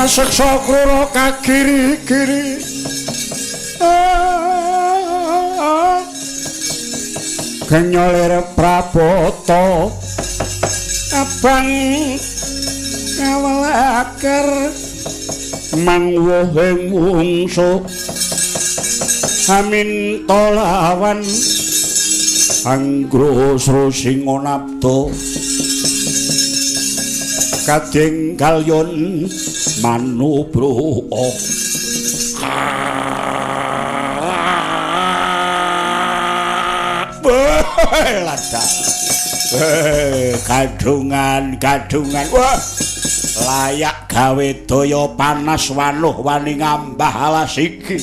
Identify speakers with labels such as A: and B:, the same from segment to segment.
A: kaseksa krura kagiri-giri genyolir prabata abang kawelaker mangwohing wungsu amin tolawan anggro srusinga nabda kadeng kalyon manubruha gadungan wah layak gawe daya panas wanuh wani ngambah alas iki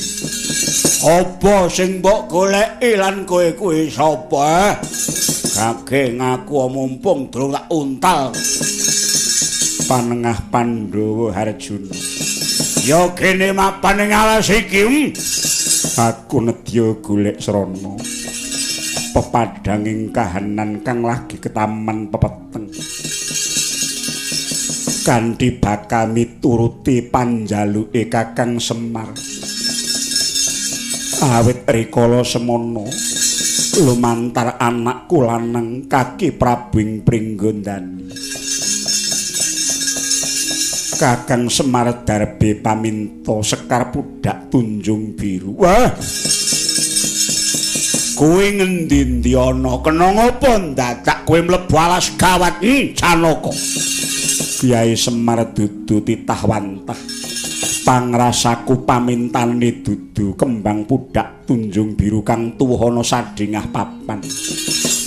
A: apa sing mbok goleki lan kowe kuwi sapa kake ngaku mumpung durung tak untal panengah Pandhawa Harjuna ya kene mapan ing alas iki aku nedya golek srana pepadanging kahanan kang lagi ketaman pepeteng kanthi bakal mituruti panjaluke Kakang Semar awit rikala semono lumantar anakku lanang Kaki Prabu ing Pringgondani Kakang Semar darbe paminta Sekar Pudak Tunjung Biru wah kowe ngendi-endi ana kena ngopo dadak kowe mlebu alas gawat Janaka Kyai Semar dudu titah wantah pangrasaku pamintane dudu kembang pudak Tunjung Biru kang tuwana sadhengah papan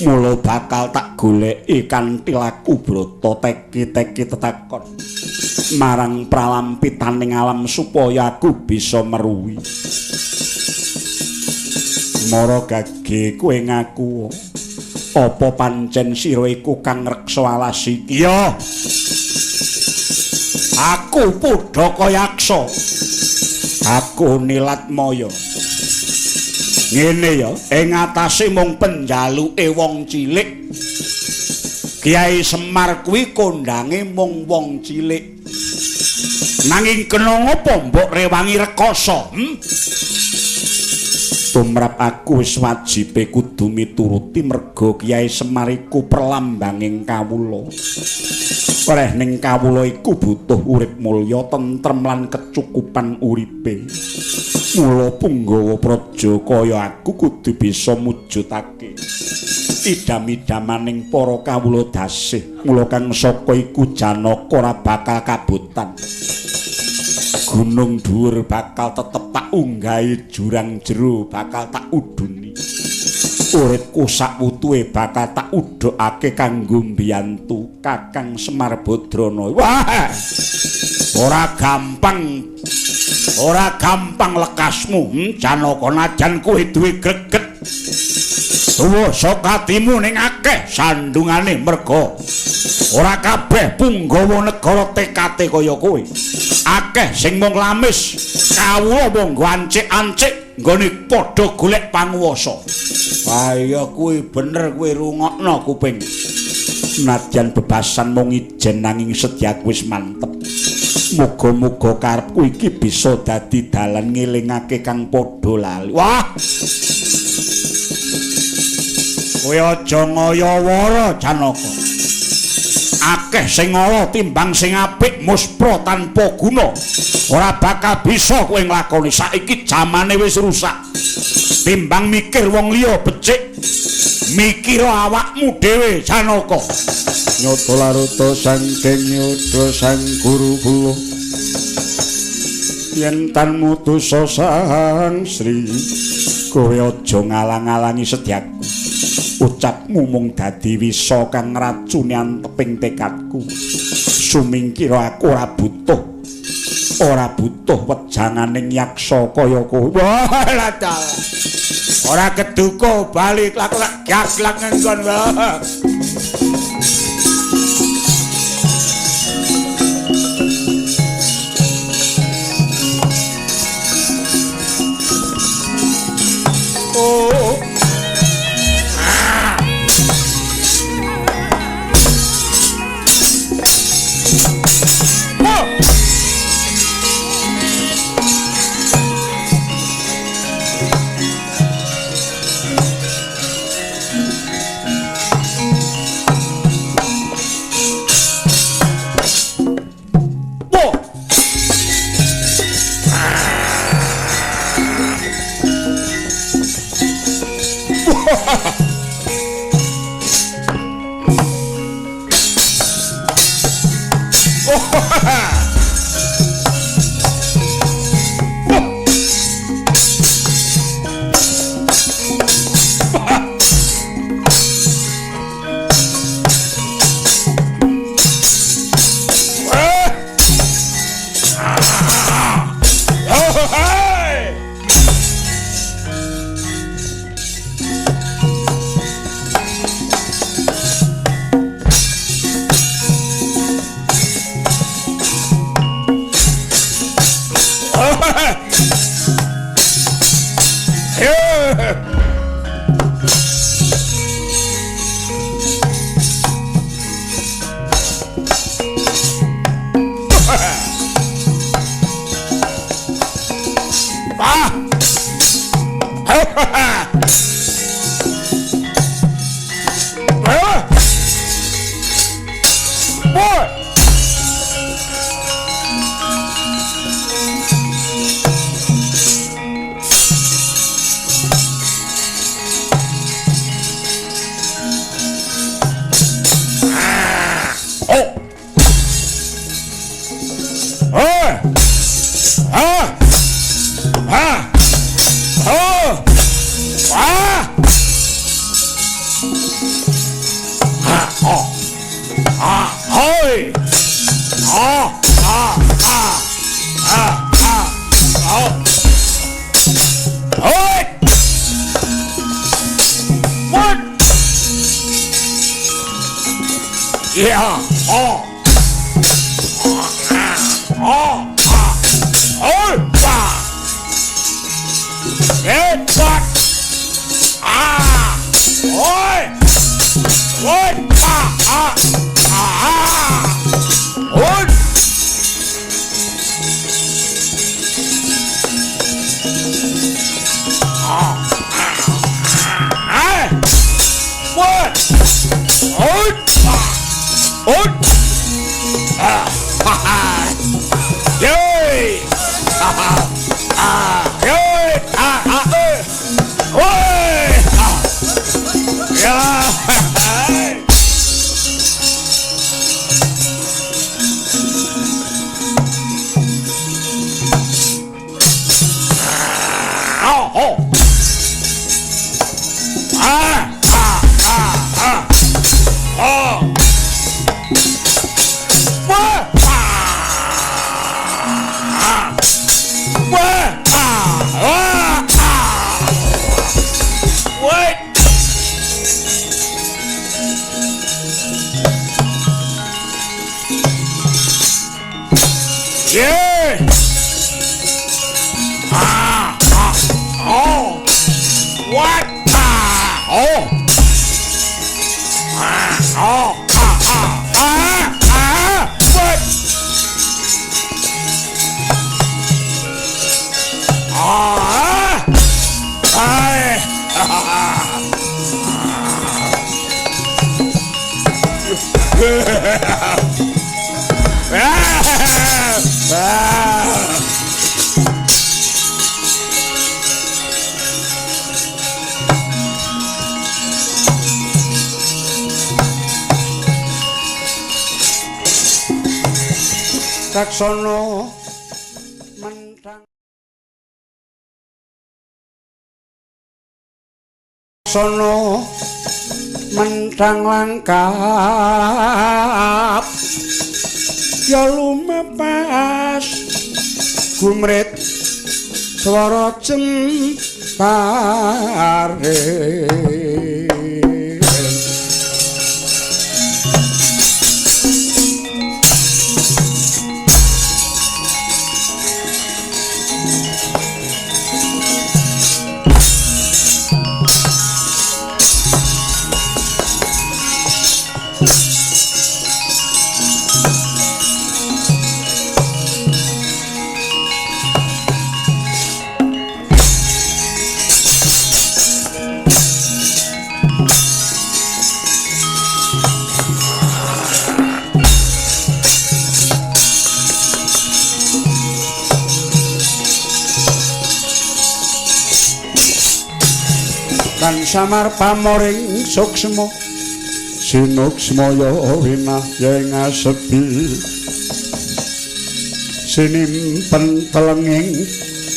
A: mula bakal tak goleki kanthi laku brata teki-teki tetakon marang pralampitaning alam supaya aku bisa meruwi Mara gage kowe ngaku apa pancen sira iku kang reksa alas iki ya aku Pudaka Yaksa aku Nilatmaya ngene ya ing atase mung penjaluke wong cilik Kyai Semar kuwi kondange mung wong cilik nanging kena ngopo mbok rewangi rekoso tumrap aku wis wajibe kudu mituruti merga Kyai Semar iku perlambanging kawula. Oleh ning kawula iku butuh urip mulya, tentrem lan kecukupan uripe. Mula Punggawa praja kaya aku kudu bisa mujudake idam-idamaning para kawula dasih. Mula kang saka iku Janaka ora bakal kabutan. Gunung dhuwur bakal tetep tak unggahi, jurang jero bakal tak uduni. Uripku sak wutuhe bakal tak udhokake kanggo mbiyantu Kakang Semar Badrana. Wah! Ora gampang lekasmu, Janaka najan kowe duwe greget. Tuwa saka atimu ning akeh sandungane merga ora kabeh Punggawa negara tekate kaya kowe. Akeh sing mung lamis, kawula mung ancik-ancik nggone padha golek panguwasa. Kaya kuwi bener kuwi rungokno kuping. Nadyan bebasan mung ijen nanging sedyaku wis mantep. Muga-muga karepku iki bisa dadi dalan ngelingake kang padha lali. Wah! Kowe aja ngaya-wara Janaka. Akeh sing ala timbang sing apik muspra tanpa guna. Ora bakal bisa kowe nglakoni. Saiki jamane wis rusak. Timbang mikir wong liya becik, mikir awakmu dhewe Janaka. Nyata laruta sangking nyuda sang guru kula. Yen tan mutus sang Sri, kowe aja ngalang-alangi sedyaku. Ucapmu mung dadi wisa kang ngracuni anteping tekadku. Sumingkira aku ora butuh wejanganing yaksa kaya kowe. Wah, lacal. Ora keduka balik lak gaslak nggon wae. Oh.
B: Laksono mentang sono mentang langkap ya lumepas gumrit swara cempare kan samar pamoring suksma sinuksmaya winah yen ngasepi sinimpen telenging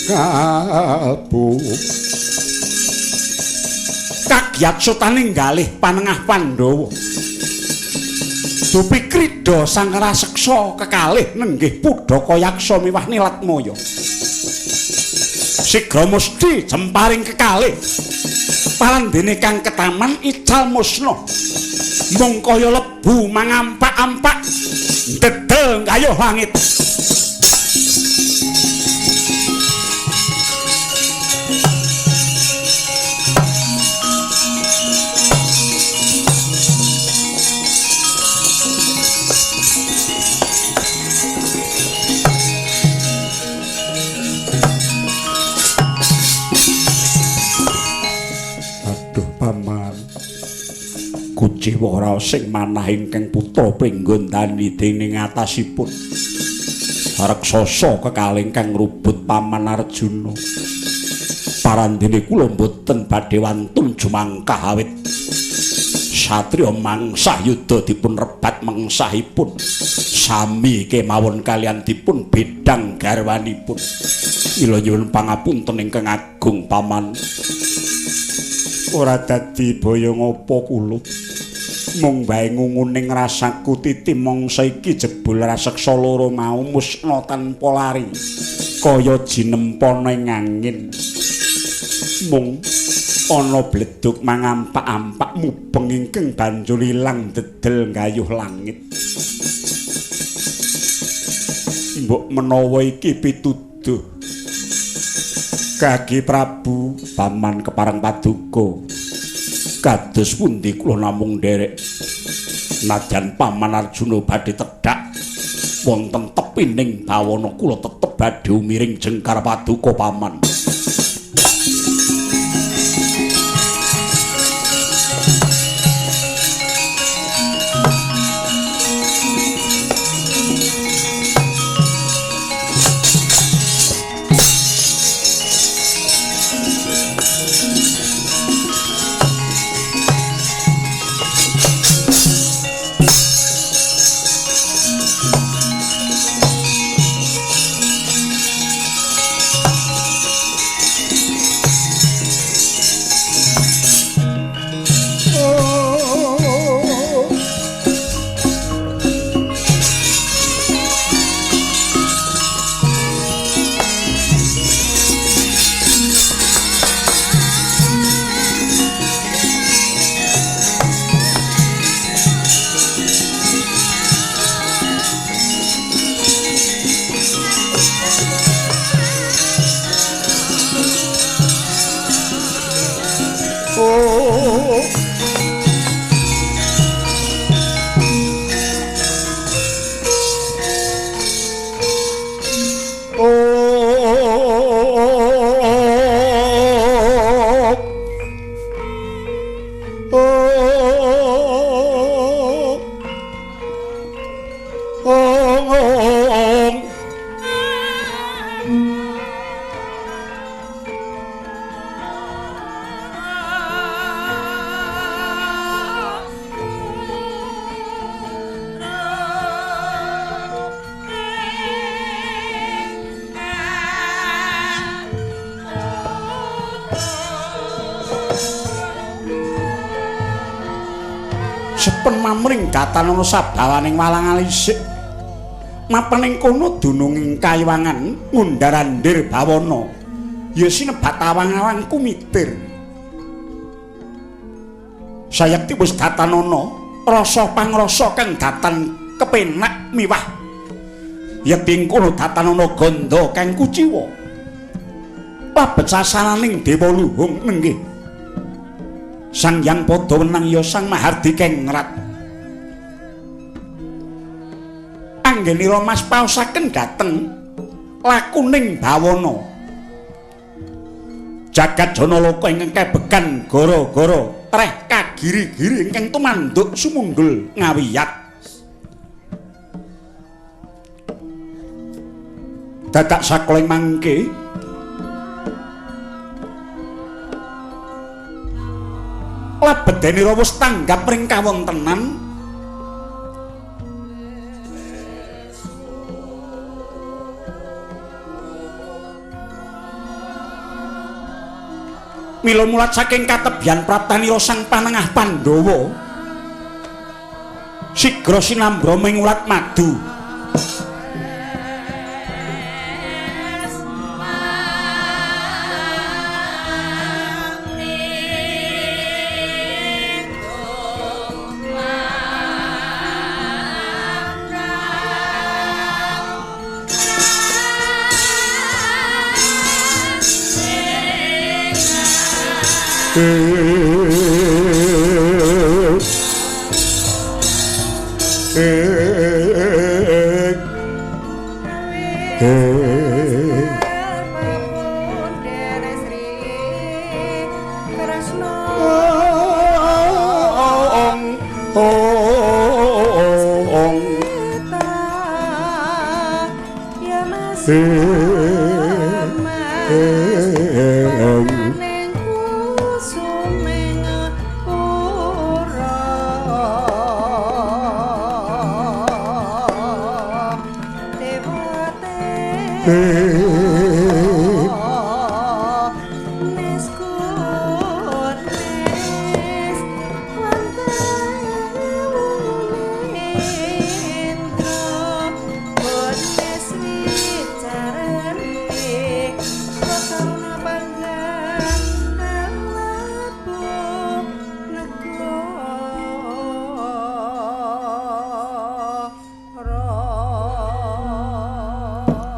B: kalbu
A: kagiat sutaning galih panengah Pandhawa dupi krida sang raseksa kekalih nenggih Pudhaka Yaksa miwah Nilatmaya sigra mesti jemparing kekalih palandene kang ketaman ical musna mung kaya lebu mangampak-ampak dedel kayuh langit kuciwa raos sing manah ingkang putra pinggondani dening atasipun raksasa kekalih ingkang ngrubut Paman Arjuna parandene kula mboten badhe wantun jumangkah awit satriya mangsah yuda dipun rebat mengsahipun sami kemawon kalian dipun bedang garwanipun mila nyuwun pangapunten ingkang agung Paman ora dadi boyo ngopo kula mung bae ngunguning rasaku titi mangsa iki jebul raseksa loro mau musna tanpa lari kaya jinempana ing angin mung ana bleduk mangampak-ampak mubeng ingkang banjur ilang dedel gayuh langit mbok menawa iki pituduh Kaki Prabu Paman kepareng paduka kados pundi kula namung nderek najan Paman Arjuna badhe tedhak wonten tepining bawana kula tetep badhe umiring jengkar paduka Paman sepen mamring Gatanana sabawaning walang alisik mapan ing kono dununging kayiwangan ngundarandir bawana ya sinebat awang-awang kumitir sayekti wis Gatanana rasa pangrasa kang datan kepenak miwah yekti ing kono Gatanana gandha kang kuciwa pabecasananing dewa luhung nenggih Sang Hyang Padawenang ya Sang Mahardika ngrat anggenira mas paosaken dhateng lakuning bawana jagat janaloka ingkang kebegan gara-gara treh kagiri-giri ingkang tumanduk sumundul ngawiyat dadak sakleng mangke labedene wis tanggap ring kawontenan Mila mulat saking katebyan praptanira Sang Panengah Pandhawa sigra sinambra mengulat madu.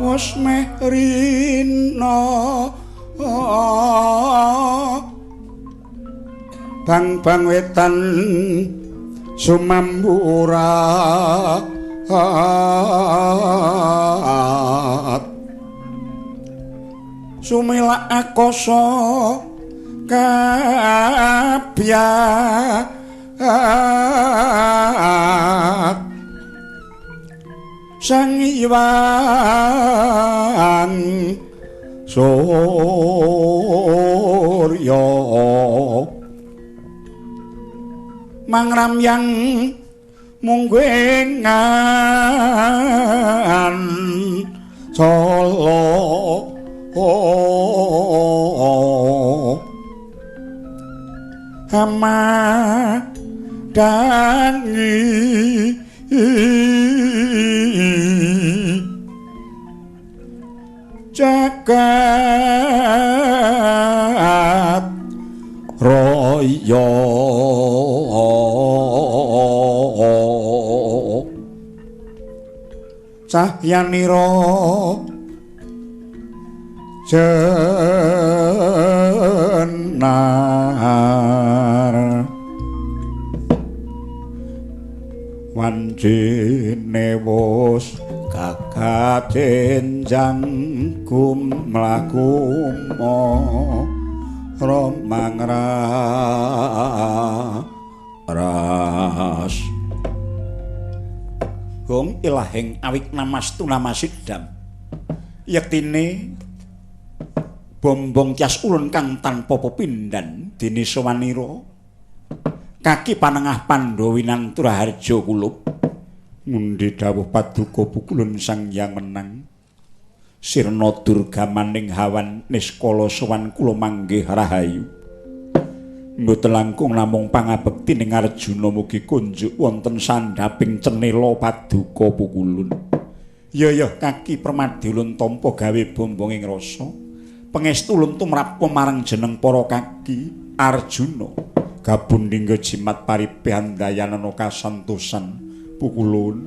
A: Wes meh rina bang wetan sumambura sumilak akasa kabiyat Sang Hyang Surya mangramyang mungguengan cala hamadangi jagat raya cahyanira jenar wancine wus kakajenjang kumlakumo romangras Gong ilahing awik namastu namasidam yektine bombong tias ulun kang tanpa pepindhan dene sawanira kaki panengah Pandhawa winantura harja kulup ngundi dawuh paduka pukulun Sang Hyang Menang sirna durga maning hawan niskala sowan kula manggih rahayu mboten langkung namung pangabekti ning Arjuna mugi kunjuk wonten sandhaping cenela paduka pukulun ya kaki permadi ulun tampa gawe bombonging rasa pangestu ulun tumrap marang jeneng para kaki Arjuna gabundingga jimat paripih dayanana kasantosan pukulun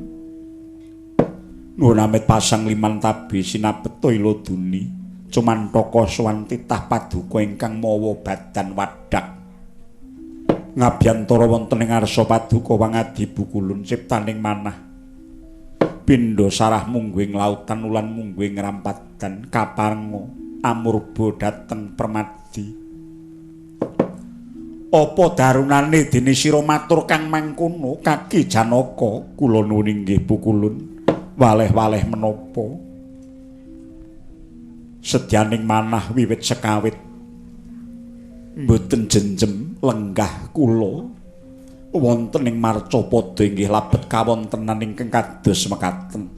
A: nuwun amit pasang liman tabi sinabeta iloduni cumantaka sowan titah paduka ingkang mawa badan wadak ngabyantara wonten ing ngarsa paduka wangadi pukulun ciptaning manah pindha sarah mungguing lautan ulan mungguing rampadan kaparenga amurba dhateng permadi apa darunane dene sira matur kang mangkono kaki Janaka kula nuwun inggih pukulun waleh-waleh menapa sedyaning manah wiwit sekawit mboten jenjem lenggah kula wonten ing Marcapada inggih labet kawontenan ingkang kados mekaten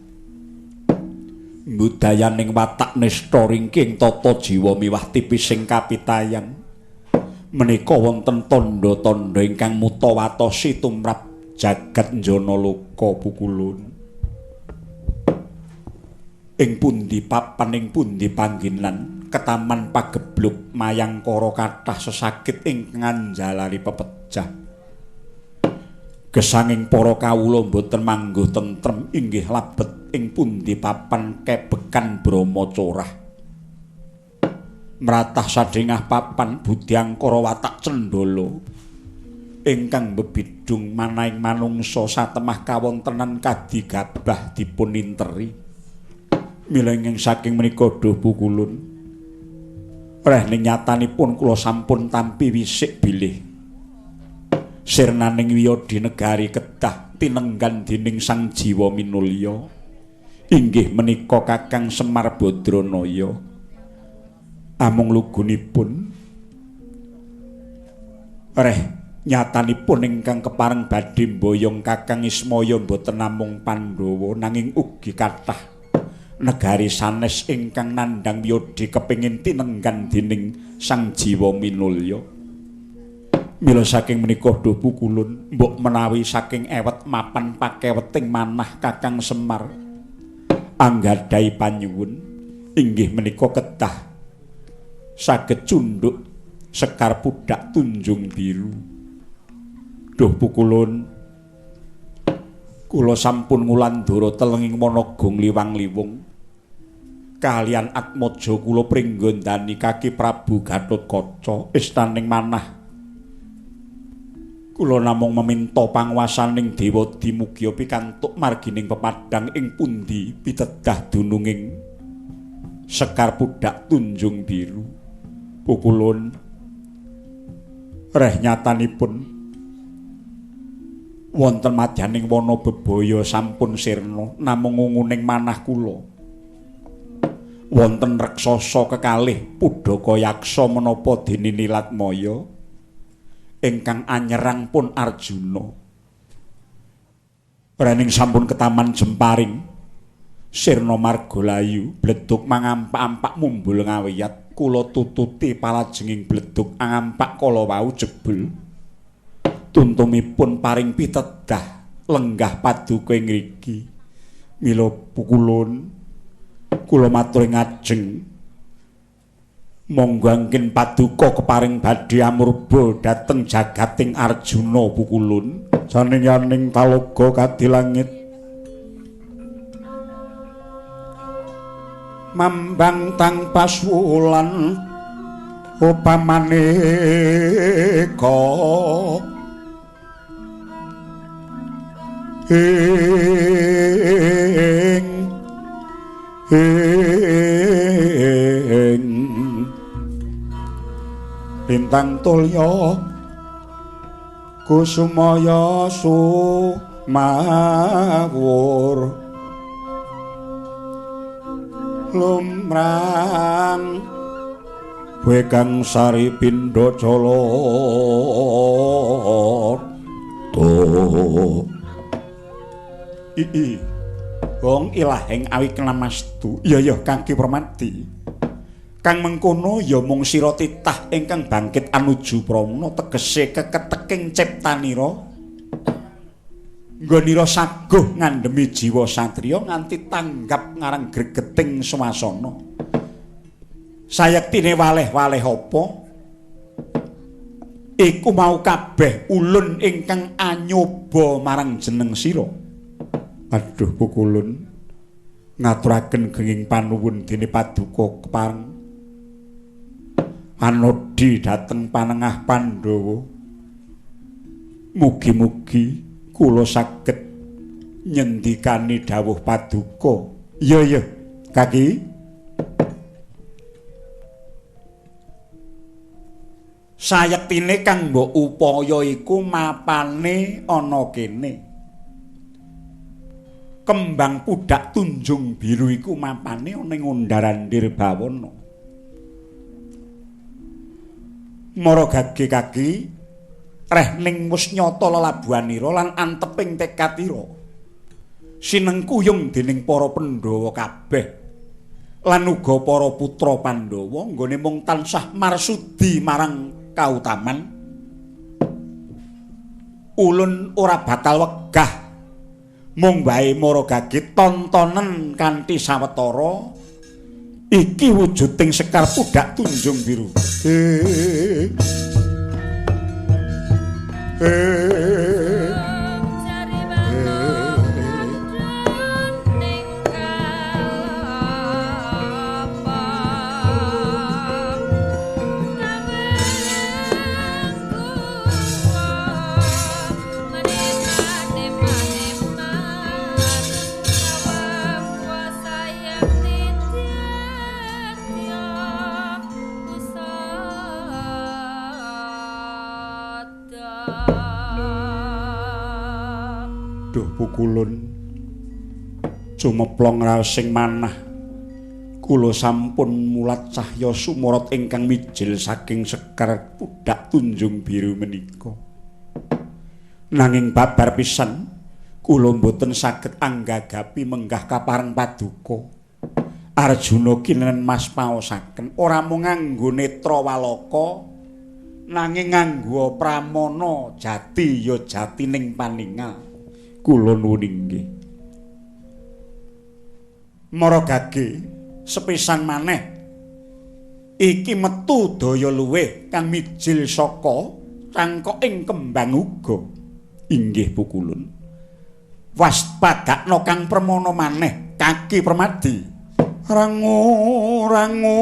A: budayaning watak nista ringking tata jiwa miwah tipising kapitayan Menika wonten tandha-tandha ingkang mutawatosi tumrap jagat njana loka Pukulun. Ing pundi papan ing pundi panggenan ketaman pagebluk mayangkara kathah sesaged ingkang njalari pepejah. Gesanging para kawula boten mangguh tentrem inggih labet ing pundi papan kebekan Brahmacorah. Mratah sadhengah papan budyangkara watak cendala ingkang bebidung manahing manungsa satemah kawontenan kadigabah dipun interi. Milenging saking menika Duh Pukulun. Rehning nyatanipun kula sampun tampi wisik bilih. Sirnaning wiyadi negari kedah tinenggan dening Sang Jiwa Minulya. Inggih menika Kakang Semar Badranaya. Amung lugunipun reh nyatanipun ingkang kepareng badhe mboyong Kakang Ismaya boten namung Pandhawa nanging ugi kathah negari sanes ingkang nandhang wiyadi kepengin tinenggan dening Sang Jiwa Minulya. Mila saking menika Duh Pukulun mbok menawi saking ewet mapan pakeweting manah Kakang Semar anggadhahi panyuwun inggih menika kedah saged cundhuk sekar pudak Tunjung Biru. Duh Pukulun, kula sampun ngulandara telenging Wanagong liwang-liwung kaliyan atmaja kula pringgondani Kaki Prabu Gatotkaca istaning manah. Kula namung meminta panguwasaning Dewa Dimugya pikantuk margining pepadang ing pundi pitedah dununging sekar pudak Tunjung Biru. Pukulun reh nyatanipun wonten madyaning wana bebaya sampun sirna namung ngunguning manah kula wonten raksasa kekalih Pudaka Yaksa menapa dene Nilatmaya ingkang anyerang pun Arjuna. Rening sampun ketaman jemparing sirna margalayu bledug mangampak-ampak mumbul ngawiyat kula tututi palajenging bledug angampak kala wau jebul tuntumipun paring pitedah lenggah paduka ing ngriki. Mila Pukulun kula matur ngajeng monggo angkin paduka keparing badhe amurba dhateng jagating Arjuna. Pukulun saning-yaning talaga kadilangit mambang tang paswulan upamaneka bintang tulya kusumaya sumawur lumrang Wekang Sari Pindha Calata. Wong ilahing awi kenamastu. Iya Kang Ki Permati. Kang mengkono ya mung sira titah ingkang bangkit anuju pramana tegese keketeking ciptanira. Nggonira saguh ngandhemi jiwa satriya nganti tanggap ngarang gregeting swasana. Sayektine waleh-waleh apa? Iku mau kabeh ulun ingkang anyoba marang jeneng sira. Aduh Pukulun, ngaturaken genging panuwun dene paduka kepareng anodi dhateng panengah Pandhawa. Mugi-mugi kula saged nyendikani dawuh paduka. Iya Kaki. Sayektine kang mbok upaya iku mapane ana kene. Kembang pudak Tunjung Biru iku mapane ana ing Undarandir Bawana. Mara gage Kaki reh ning wis nyata lelabuhanira lan anteping tekadira. Sinengkuyung dening para Pandhawa kabeh lan uga para putra Pandhawa nggone mung tansah marsudi marang kautaman ulun ora bakal wegah mung wae maragage tontonen kanthi sawetara iki wujuding Sekar Pudhak Tunjung Biru. Kulun cumeplong raosing manah kula sampun mulat cahya sumorot ingkang mijil saking Sekar Pudhak Tunjung Biru menika nanging babar pisan kula mboten saged anggagapi menggah kapareng paduka Arjuna kinenen mas paosaken ora mung nganggo netra walaka nanging nganggo pramana jati ya jatining paningal. Kula nuwun inggih. Maragage sepisan maneh iki metu daya luwih kang mijil saka cangkoking kembang uga. Inggih Pukulun. Waspadakna kang permana maneh kaki permadi. Rangu rangu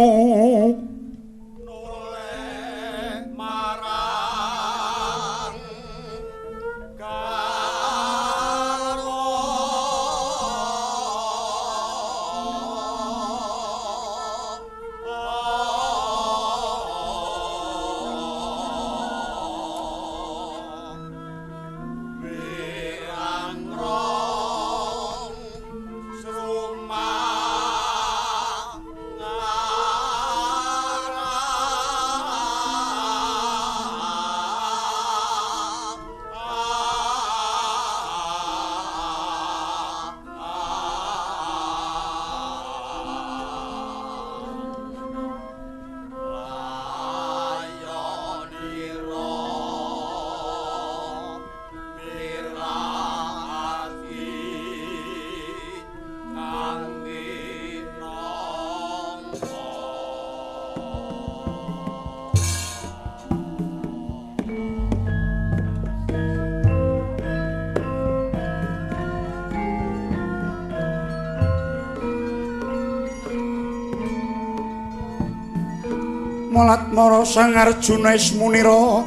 A: Molat mara Sang Arjuna Ismunira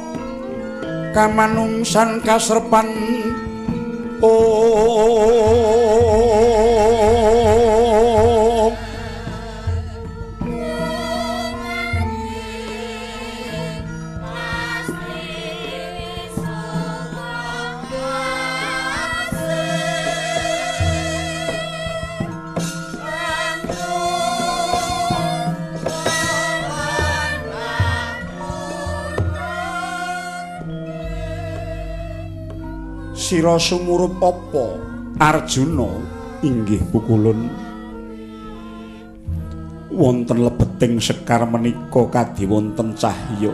A: kamanungsan kasrepan Sira sumurup apa Arjuna? Inggih Pukulun, wonten lebeting Sekar menika kadhi wonten cahya.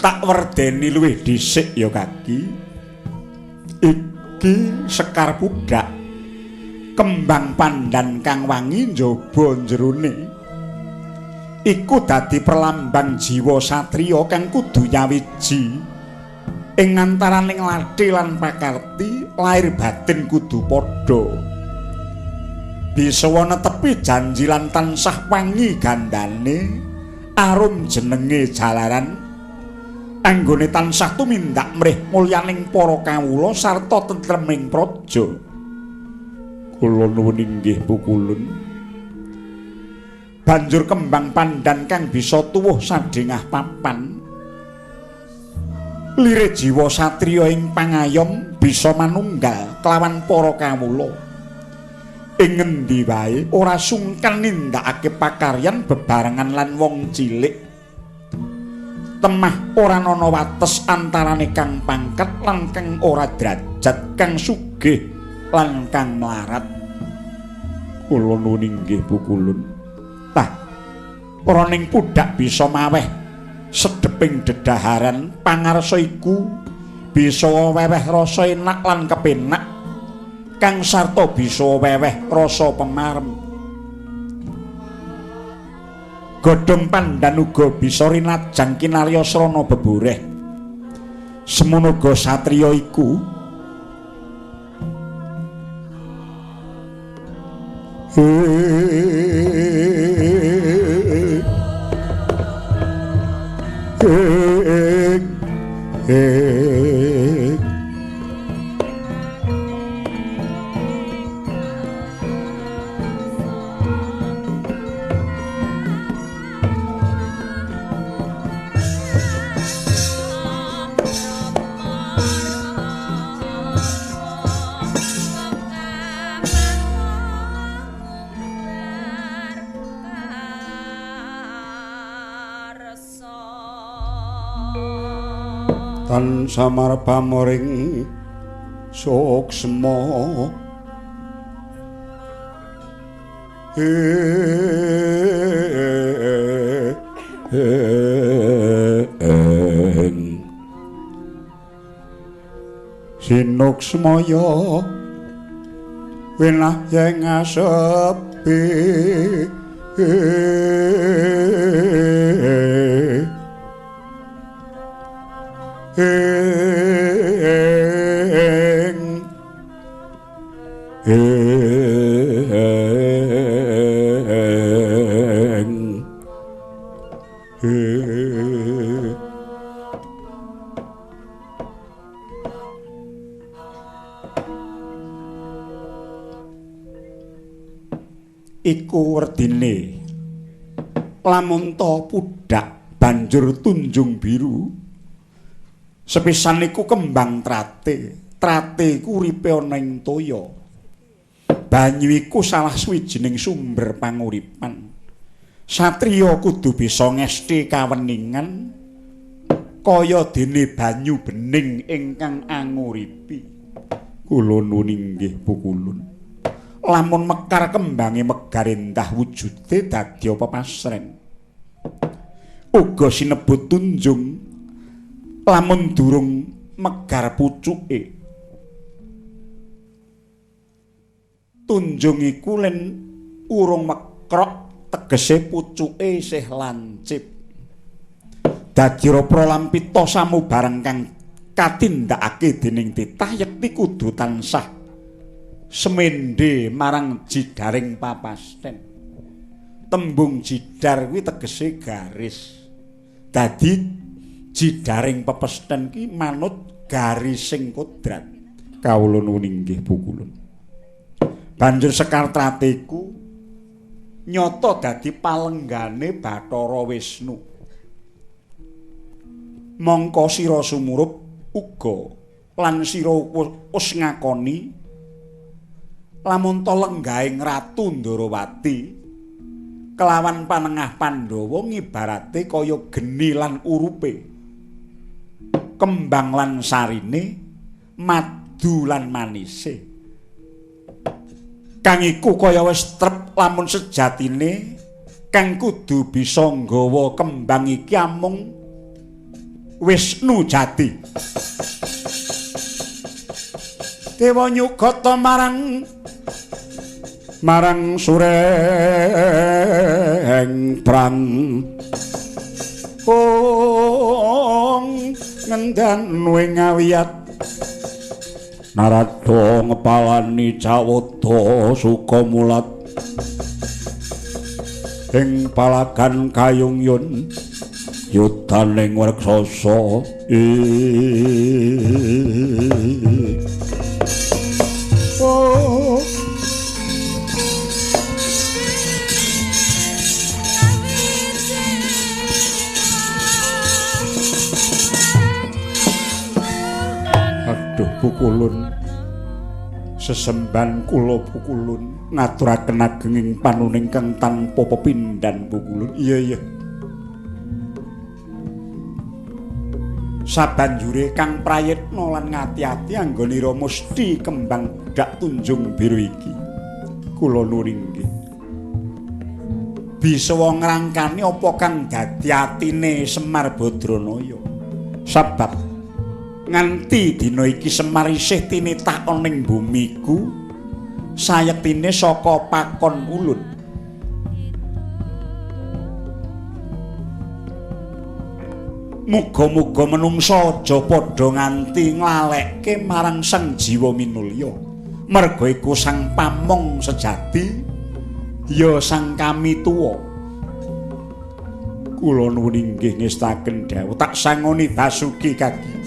A: Tak werdeni luwih dhisik ya Kaki. Iki Sekar Pudhak, kembang pandan kang wangi njaba jerone. Iku dadi perlambang jiwa satriya kang kudu nyawiji ing antaraning latih lan pakarti, lair batin kudu padha. Bisa netepi janji lan tansah wangi gandane, arum jenenge jalaran anggone tansah tumindak mrih mulyaning para kawula sarta tentreming praja. Kula nuwun inggih Pukulun. Banjur kembang pandan kang bisa tuwuh sadengah papan lire jiwa satriya ing pangayom bisa manunggal kelawan para kawula ing ngendi wae ora sungkan nindakake pakaryan bebarengan lan wong cilik temah ora ana wates antarane kang pangkat lan kang ora derajat, kang sugih lan kang mlarat. Kula nuwun inggih Pukulun. roning pudhak bisa maweh sedheping dedaharan pangarsa iku bisa weweh rasa enak lan kepenak kang sarta bisa weweh rasa pemarem. Godhong pandan uga bisa rinajang kinarya srana beboreh. Semono uga satriya iku
B: tan samar pamoring suksma sinuksmaya wenah yang asepi
A: iku werdine lamun ta pudhak banjur tunjung biru sepisan iku kembang trate iku uripe ana ing toya banyu iku salah swijining sumber panguripan satriya kudu bisa ngesti kaweningan kaya dene banyu bening ingkang anguripi. Kula nuwun inggih pukulun lamun mekar kembange megar endah wujude dadya pepasren uga sinebut tunjung lamun durung megar pucuke. Tunjung iku len urung mekrok tegese pucuke isih lancip dadi pralampita samubarang kang katindakake dening titah yekti kudu tansah semende marang jidaring papasten. Tembung jidar kuwi tegese garis. Dadi jidaring pepesten ki manut garising kodrat. Kawula nuwun inggih pukulun. Banjur Sekar Trate iku nyata dadi palenggane Bathara Wisnu. Mangka sira sumurup uga lan sira wis ngakoni lamun to lenggahing Ratu Ndarawati kelawan panengah Pandhawa ngibarate kaya geni lan urupe kembang lan sarine madu lan manise kang iku kaya wis trep lamun sejatine kang kudu bisa nggawa kembang iki amung Wisnu jati. Dewa nyugata marang sureng prang ngendan wing ngawiyat narada ngepalani Jawata Sukamulat ing palagan Kayungyun yudaning Werksasa Aduh pukulun sesemban kula pukulun ngaturaken agenging panuning kang tanpa pepindhan pukulun. Iya sabanjure kang prayitna lan ngati-ati anggonira mesti kembang dak tunjung biru iki kula nuwun inggih
B: bisa ngrangkani apa kang dadi atine Semar Badranaya. Sebab nganti dina iki Semar isih tinitah ana ning bumiku sayektine saka pakon ulun. Muga-muga menungsa aja padha nganti nglalekke marang Sang Jiwa Minulya. Merga iku sang pamong sejati ya sang kami tuwa. Kula nuwun inggih ngestaken dawuh tak sangoni Basuki Kaki.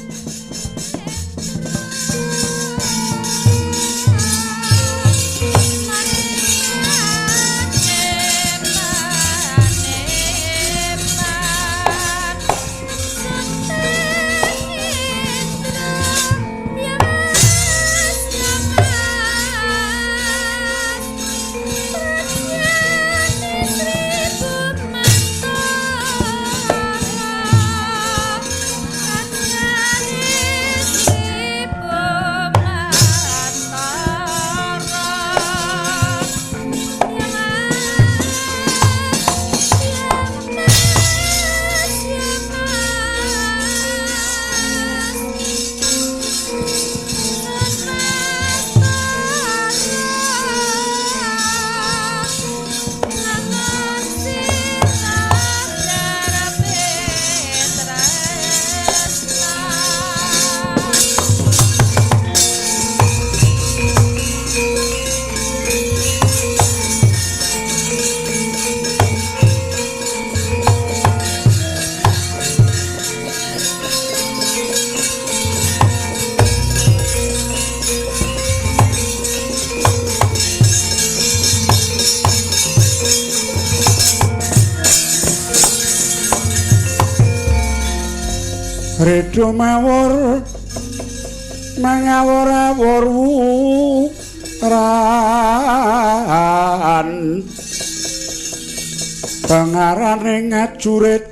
B: Redo mawur mangawur-awur ran pangarane ngajurit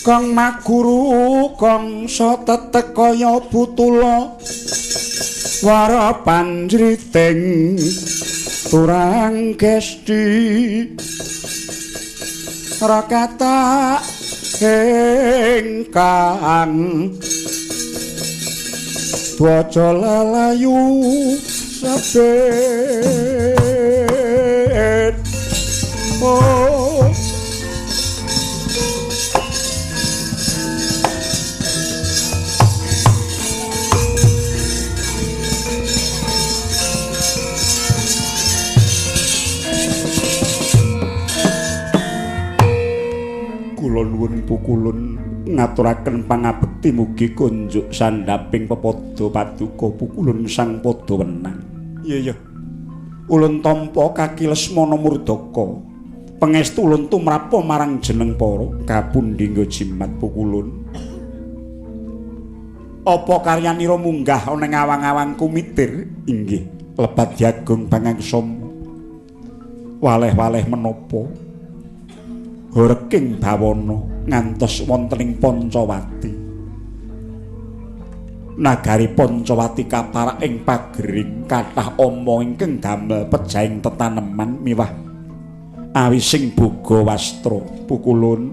B: kang maguru kangsa tetek kaya butula wara panjriting turang gesti rakata engkang waca lalayu sabet oh kula nuwun pukulun ngaturaken pangabekti mugi kunjuk sandhaping pepada paduka pukulun sang pada wenang. Iya. Ulun tampa kaki Lesmana Murdaka. Pangestu ulun tumrapa marang jeneng para kapundhingga jimat pukulun. Apa karyanira munggah ana ing awang-awang kumitir? Inggih, lebat diagung pangangsama. Waleh-waleh menapa? Horeking bawana ngantos wonten ing Pancawati. Nagari Pancawati kaparak ing pagering kathah ama ingkang damel pejahing tetaneman miwah awising boga wastra pukulun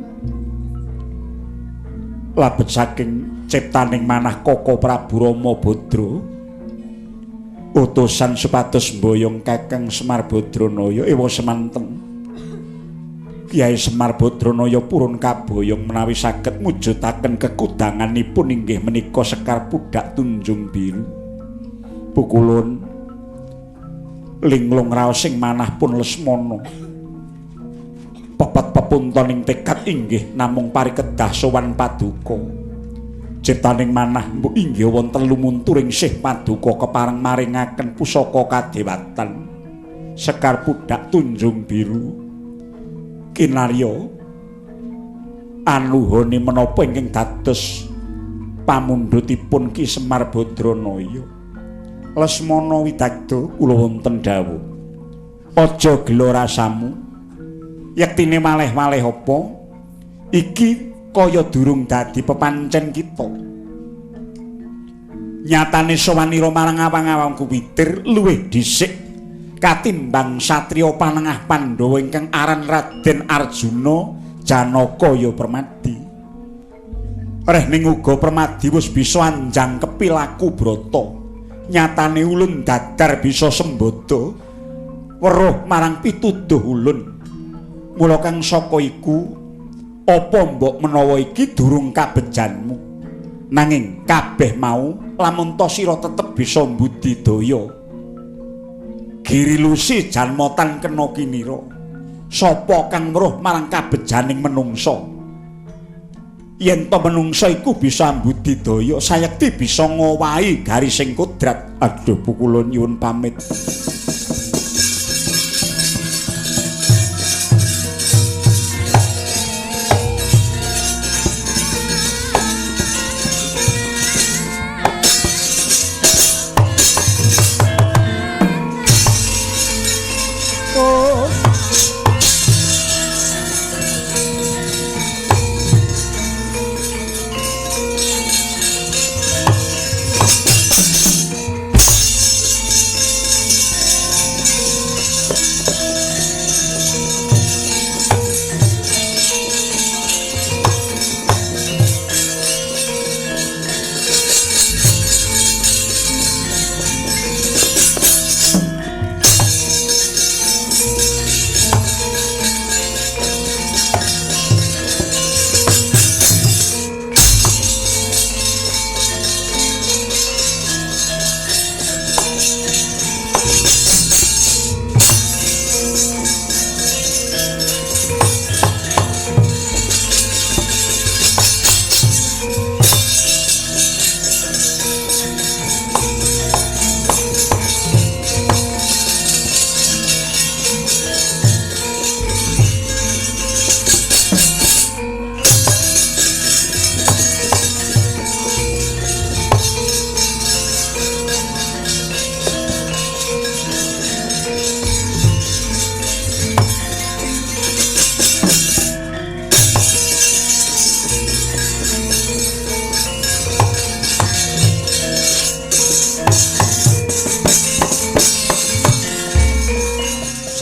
B: labet saking ciptaning manah Kaka Prabu Rama Badra utusan supados mboyong Kakang Semar Badranaya ewa semanten Kyai Semar Badranaya purun kaboyong menawi saged mujudaken kekudanganipun inggih menika Sekar Pudhak Tunjung Biru. Pukulun linglung raosing manah pun Lesmana. Pepet pepuntoning tekad inggih namung parikedah sowan paduka. Ciptaning manah mbok inggih wonten lumunturing sih paduka kepareng maringaken pusaka kadewatan Sekar Pudhak Tunjung Biru. Kinarya anuhane menapa ingkang dados pamundhutipun Ki Semar Badranaya. Lesmana widagdo kula wonten dawuh. Aja gelo rasamu. Yektine malih-malih apa? Iki kaya durung dadi pepancen kita. Nyatane sowanira marang awang-awang kuwitir luwih dhisik katimbang satriya panengah Pandhawa ingkang aran Raden Arjuna Janaka ya Permadi. Reh ning uga Permadi wis bisa anjang kepilaku brata. Nyatane ulun dadar bisa sembada weruh marang pituduh ulun. Mula kang saka iku apa mbok menawa iki durung kabejanmu. Nanging kabeh mau lamun ta sira tetep bisa mbudidaya. Girilusi janmotan kena kinira. Sapa kang weruh marang kabejaning menungsa? Yen to menungsa iku bisa mbudidaya, sayekti bisa ngowahi garising kodrat. Aduh kula nyuwun pamit.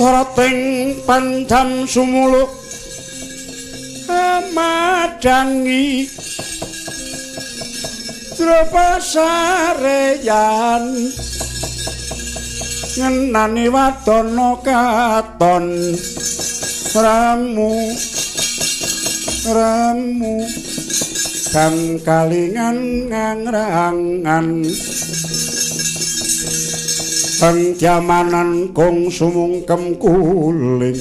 B: Sarating pancam sumuluk madangi Drupasareyan ngenani wadana katon ramu kang kalingan ngangrangan pangjamanan kong sumungkem kuling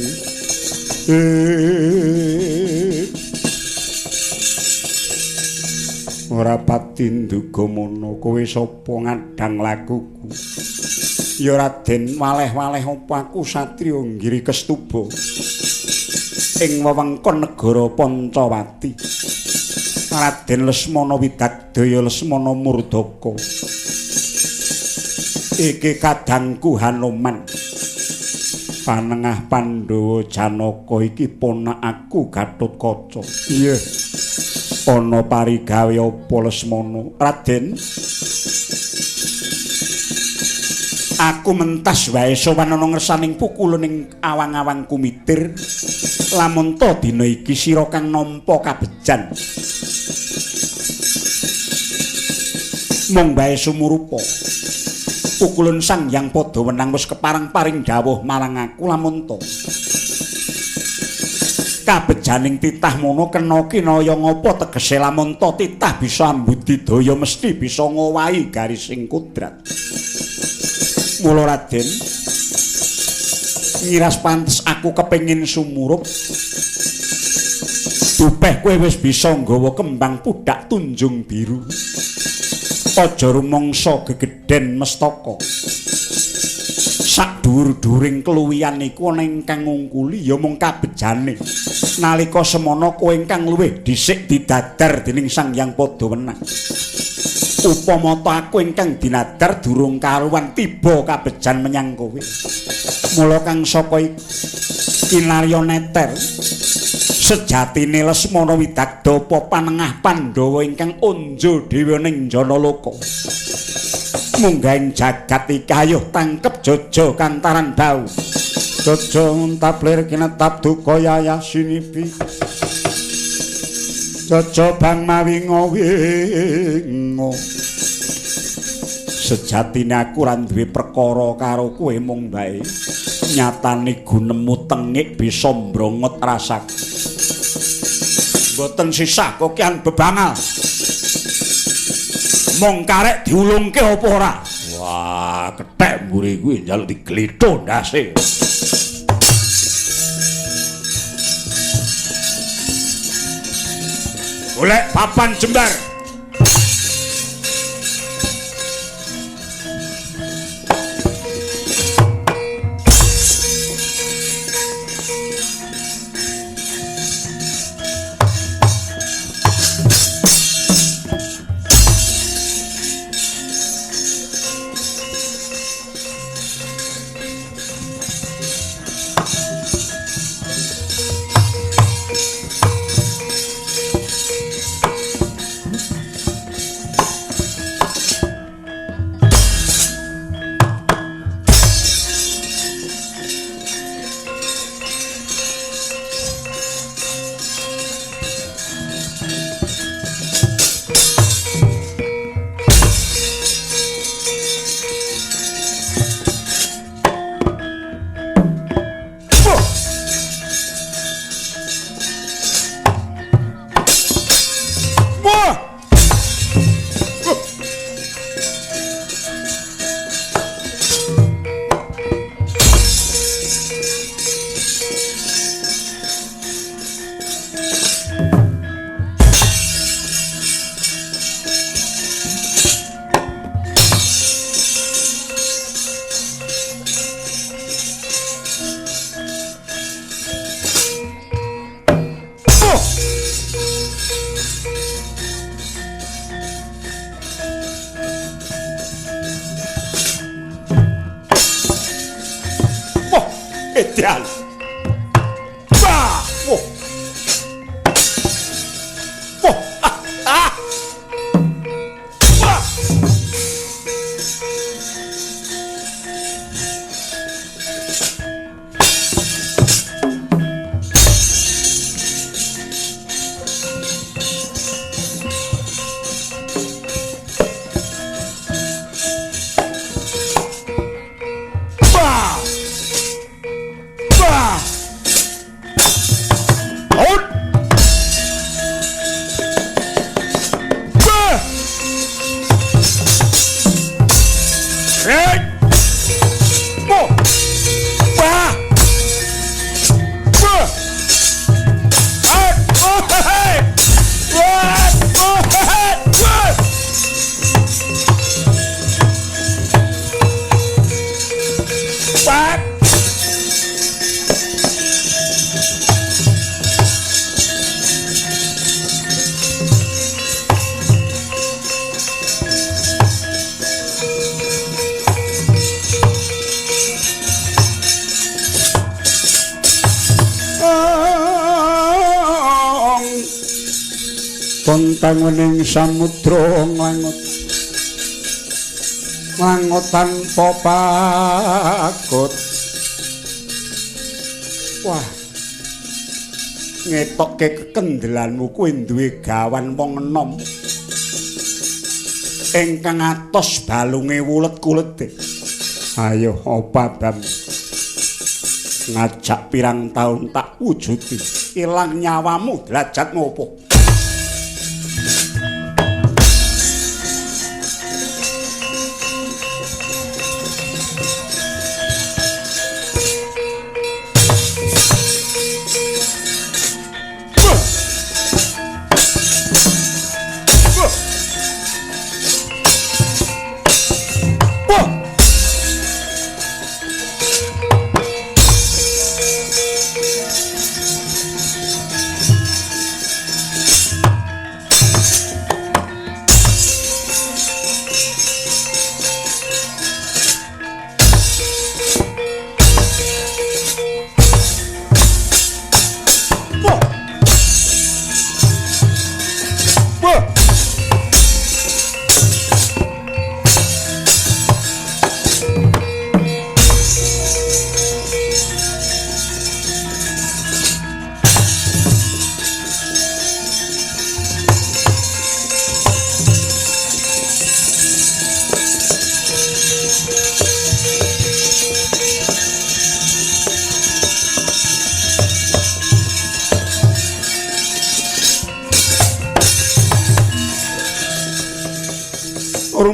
B: ora pati nduga mono kowe sapa ngadhang lakuku ya Raden waleh-waleh apa aku satriya nggiri kestuba ing wewengkon negara Pancawati Raden Lesmana Widagdaya Lesmana Murdaka iki kadangku Hanuman panengah Pandhawa Janaka iki ponakku Gatotkaca. Iya ana parigawe apa Lesmana? Raden, aku mentas wae sowan ana ngersaning pukulening awang-awang kumitir lamun ta dina iki sira kang nampa kabejan mung wae sumurupa pukulan Sang Hyang Padawenang wis keparang-paring dawuh marang aku lamun to kabejaning titah mono kena kinaya ngapa tegese lamun to titah bisa ambudidaya mesti bisa ngowahi garising kodrat. Mula Raden ngiras pantes aku kepengin sumurup dupeh kowe wis bisa nggawa kembang pudak tunjung biru aja rumangsa gegeden mestaka sak dhuwur-dhuwuring keluwihan iku ana ingkang ngungkuli ya mung kabejane nalika semana kowe ingkang luwih dhisik didadar dening Sang Hyang Padawenang upama ta aku ingkang dinadar durung karuwan tiba kabejan menyang kowe mula kang saka kinarya neter sejatine Lesmana Widagdaya panengah Pandhawa ingkang unjo dhewe ning Janaloka munggahing jagat iki ayuh tangkep Jaja kantaran bau. Jaja ntablir kinetap duka yayasinipi. Jaja bang mawi ngowingo. Sejatine aku ora duwe perkara karo kowe mung bae. Nyatane gunemu tengik bisa mbrongot rasak. Mboten sisah kokian bebangal. Mong karek diulungke apa ora? Wah, kethek mburi kuwi njaluk diglethuk ndase. Golek papan jembar. Edan. Wah, wah. Wah. Ah. Wah. Kontanguning samudra nglangut mangut tanpa pakut. Wah, ngetokke kekendelanmu kuwi duwe gawan wong enom ingkang atos balunge wulet-kulete. Ayo opadam ngajak pirang taun tak wujudi ilang nyawamu derajat ngopo.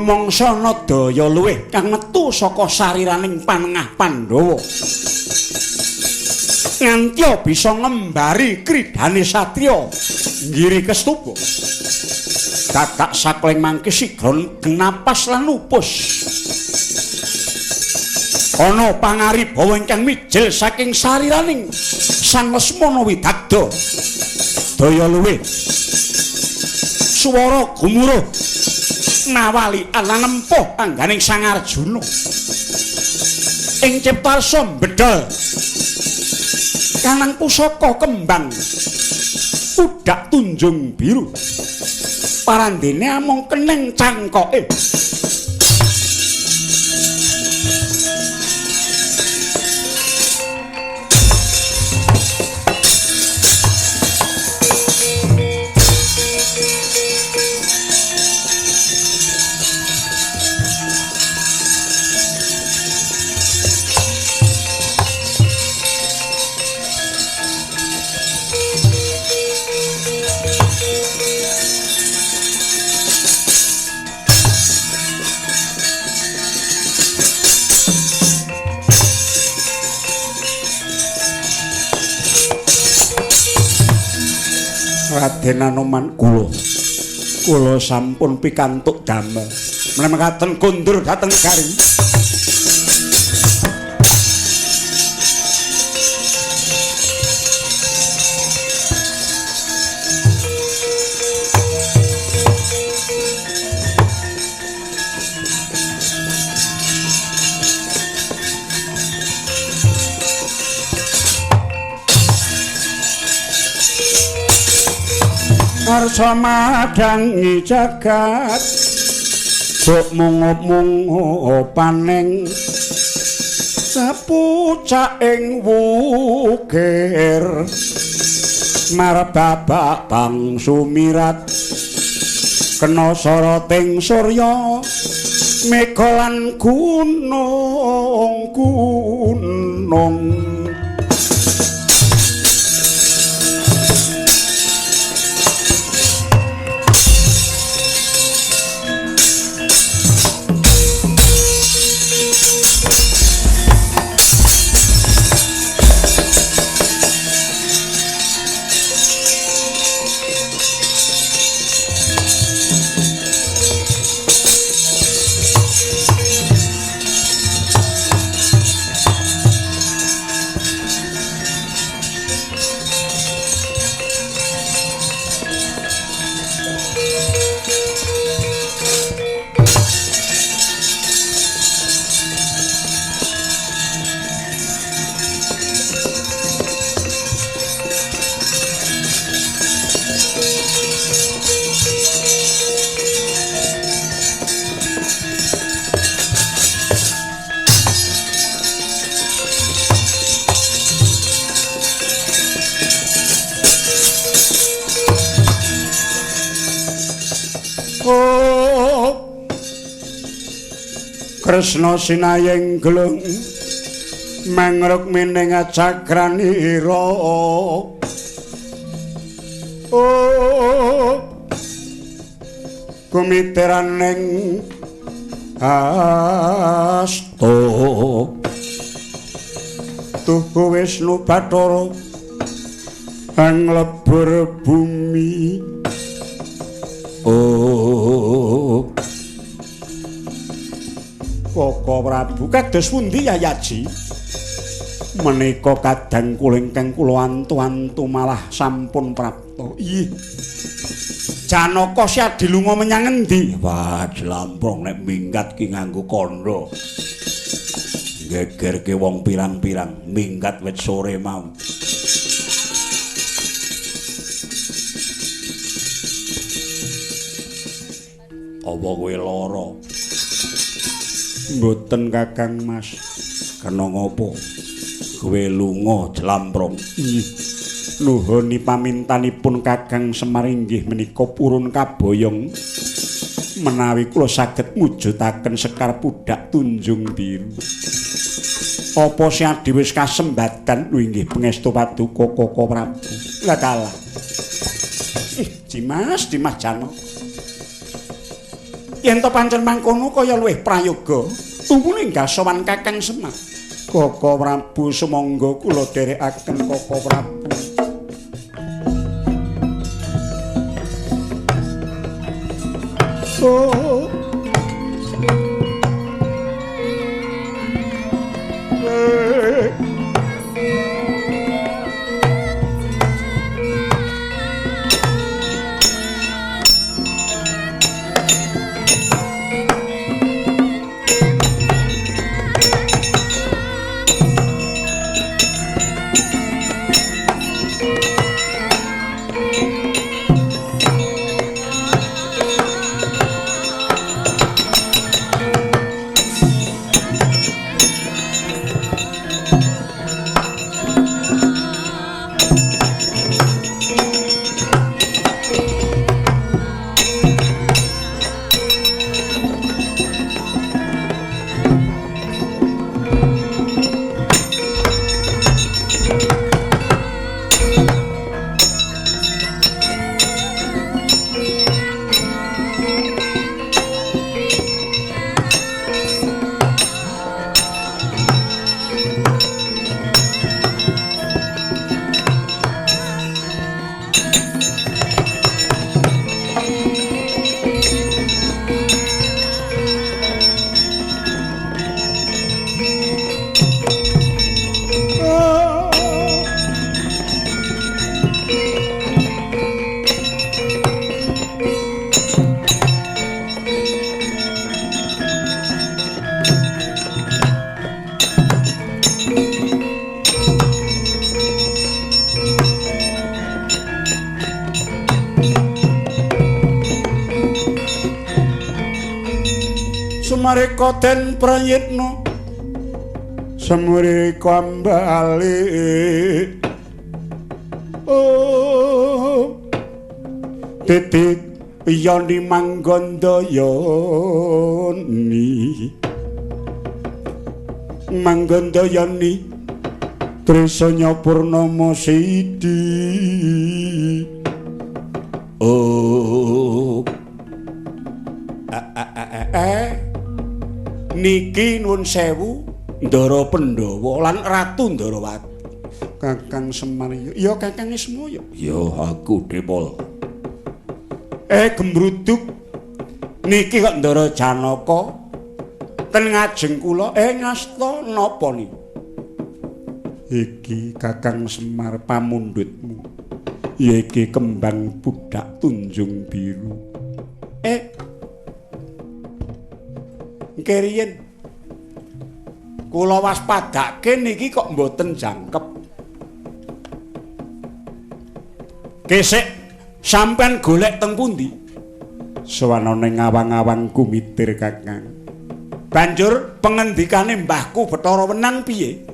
B: rumangsa daya luwih kang metu saka sariraning panengah Pandhawa nganti bisa ngembari kridane satriya nggiri kestupa kakak sakleng mangke sigron genapas lan upus ana pangaribawa ingkang mijil saking sariraning Sang Lesmana Widagda daya luwih swara gumuruh nawali lan nempuh angganing Sang Arjuna ing ciptarsa bedol kanang pusaka kembang udak tunjung biru parandene amung keneng cangkoke Raden Anoman kula sampun pikantuk damel menawi kondur dhateng negari Arsa madangi jagat buk mungup paning sepucak ing wukir marbabak bang sumirat kena soroting surya mega lan gunung Kresna sinayeng gelung mangruk mining cakranira kumiteraning asto tuhu Wisnu Bathara ang lebur bumi Koko Prabu kados pundi Yayaji menika kadang kula ingkang kula antu-antu malah sampun prapta. Ih. Janaka siadi lunga menyang endi?
A: Wah, Jlamprong nek minggat ki nganggo kandha. Gegerke wong pirang-pirang minggat wit sore mau. Apa kowe lara?
B: Mboten Kakang Mas.
A: Kena ngopo? Kowe lunga Jlamprong.
B: Nuhuni pamintanipun Kakang Semar inggih menika purun kaboyong menawi kula saged mujudaken Sekar Pudak Tunjung Biru. Apa siadi wis kasembadan lho inggih pangestu paduka Koko Prabu. Lah kalah. Dimas Janaka. Yen to pancen mangkono kaya luwih prayoga, tumune gasowan Kakang Semar. Koko Prabu sumangga kula dherekaken Koko Prabu. Oh. Sumareka den prayitna Sumareka ambali oh titik yani Manggandayani Trisanya Purnama Sidi oh niki nuwun sewu Ndara Pandhawa lan Ratu Ndarawati. Kakang Semar ya Kakang Ismaya.
A: Ya aku Depol.
B: Gembruduk niki kok Ndara Janaka ten ngajeng kula ngasta napa niki? Iki Kakang Semar pamundhutmu. Iki kembang budak Tunjung Biru. Keriyen kula waspadake niki kok mboten jangkep. Kesik sampean golek teng pundi? Sawanane ngawang-awang kumitir Kakang. Banjur pengendikane mbahku Bathara Wenang piye?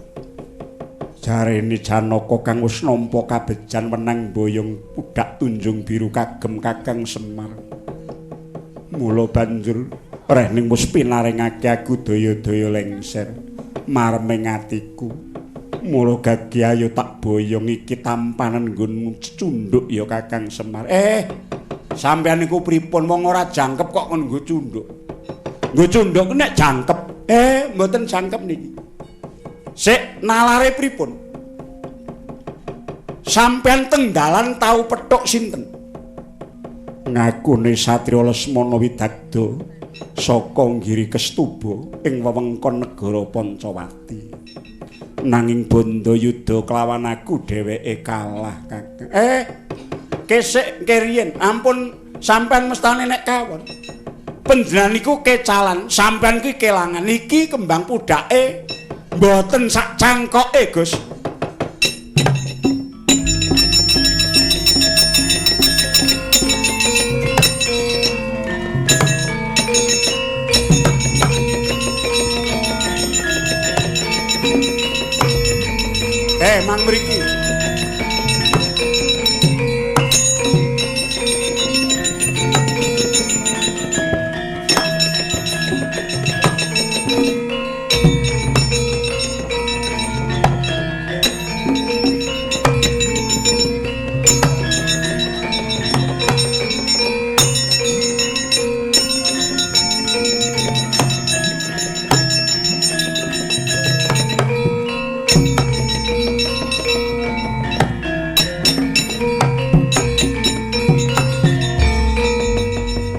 B: Jarene Janaka kang wis nampa kabejan wenang boyong budak Tunjung Biru kagem Kakang Semar. Mula banjur reh ning wis pinaringake aku daya-daya lengser marming atiku. Mula gagi ayo tak boyong iki tampanan nggonmu cunduk ya Kakang Semar. Sampeyan niku pripun wong ora jangkep kok kon nggo cunduk. Nggo cunduk nek jangkep. Mboten jangkep niki. Sik nalare pripun? Sampeyan teng dalan tau petuk sinten? Ngakune Satriya Lesmana Widagda saka Giri Kestuba ing wewengkon negara Pancawati. Nanging Bandayuda kelawan aku dheweke kalah Kakang. Kesik keriyen ampun sampean mestane nek kawon. Panjenengan niku kecalan, sampean kuwi kelangan. Iki kembang pudake mboten sak cangkoke, Gus. Mang mriki.